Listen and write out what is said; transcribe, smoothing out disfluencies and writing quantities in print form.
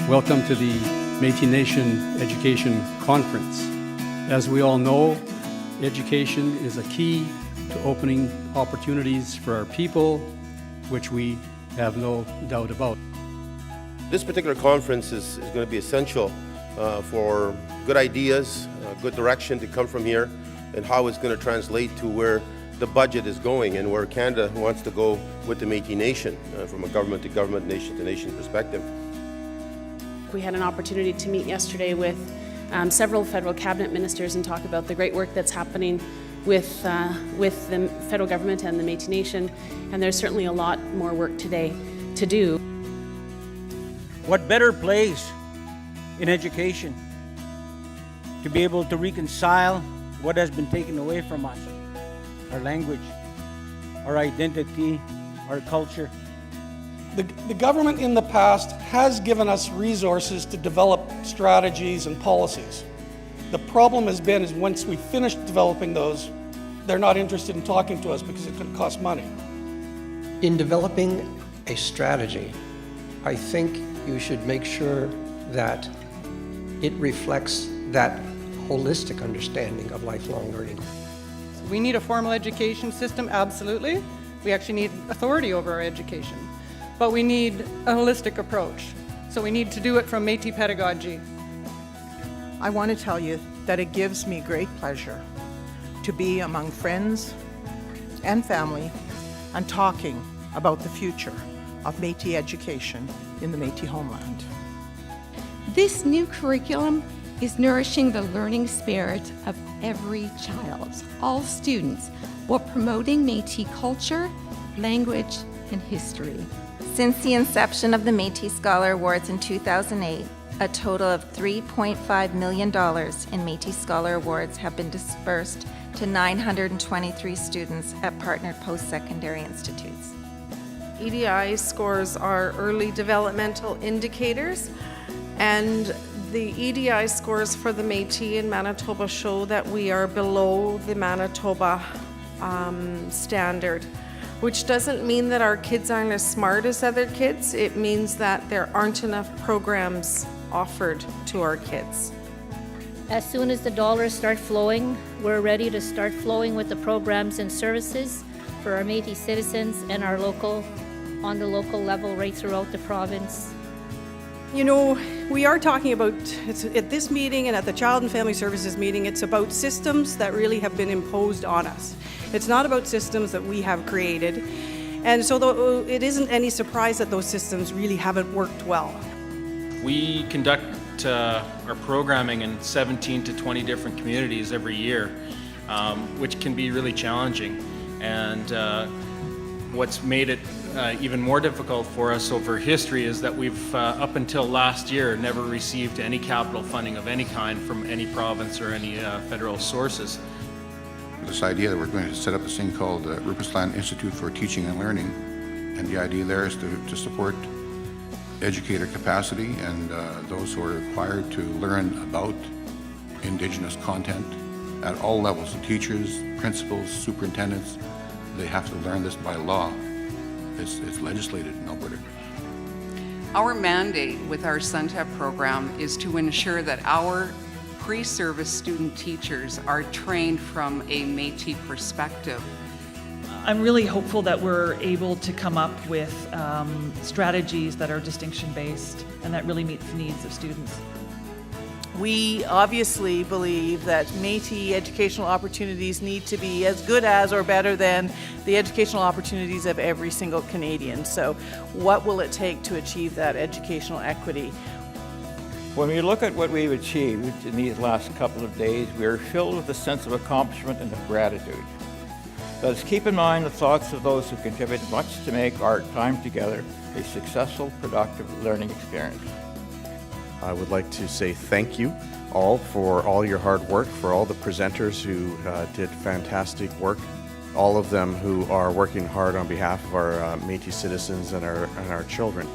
Welcome to the Métis Nation Education Conference. As we all know, education is a key to opening opportunities for our people, which we have no doubt about. This particular conference is going to be essential for good ideas, good direction to come from here, and how it's going to translate to where the budget is going and where Canada wants to go with the Métis Nation from a government to government, nation to nation perspective. We had an opportunity to meet yesterday with several federal cabinet ministers and talk about the great work that's happening with the federal government and the Métis Nation, and there's certainly a lot more work today to do. What better place in education to be able to reconcile what has been taken away from us? Our language, our identity, our culture. The government in the past has given us resources to develop strategies and policies. The problem has been is once we finish developing those, they're not interested in talking to us because it could cost money. In developing a strategy, I think you should make sure that it reflects that holistic understanding of lifelong learning. We need a formal education system, absolutely. We actually need authority over our education. But we need a holistic approach. So we need to do it from Métis pedagogy. I want to tell you that it gives me great pleasure to be among friends and family and talking about the future of Métis education in the Métis homeland. This new curriculum is nourishing the learning spirit of every child, all students, while promoting Métis culture, language, and history. Since the inception of the Métis Scholar Awards in 2008, a total of $3.5 million in Métis Scholar Awards have been dispersed to 923 students at partnered post-secondary institutes. EDI scores are early developmental indicators, and the EDI scores for the Métis in Manitoba show that we are below the Manitoba standard, which doesn't mean that our kids aren't as smart as other kids. It means that there aren't enough programs offered to our kids. As soon as the dollars start flowing, we're ready to start flowing with the programs and services for our Métis citizens and our on the local level right throughout the province. You know, we are talking about, at this meeting and at the Child and Family Services meeting, it's about systems that really have been imposed on us. It's not about systems that we have created. And so it isn't any surprise that those systems really haven't worked well. We conduct our programming in 17 to 20 different communities every year, which can be really challenging. And what's made it even more difficult for us over history is that we've, up until last year, never received any capital funding of any kind from any province or any federal sources. This idea that we're going to set up this thing called the Rupert Land Institute for Teaching and Learning, and the idea there is to support educator capacity and those who are required to learn about Indigenous content at all levels, the teachers, principals, superintendents. They have to learn this by law. It's legislated in Alberta. Our mandate with our SUNTEP program is to ensure that our pre-service student teachers are trained from a Métis perspective. I'm really hopeful that we're able to come up with strategies that are distinction-based and that really meet the needs of students. We obviously believe that Métis educational opportunities need to be as good as or better than the educational opportunities of every single Canadian. So what will it take to achieve that educational equity? When we look at what we've achieved in these last couple of days, we are filled with a sense of accomplishment and of gratitude. Let us keep in mind the thoughts of those who contributed much to make our time together a successful, productive learning experience. I would like to say thank you all for all your hard work, for all the presenters who did fantastic work, all of them who are working hard on behalf of our Métis citizens and our children.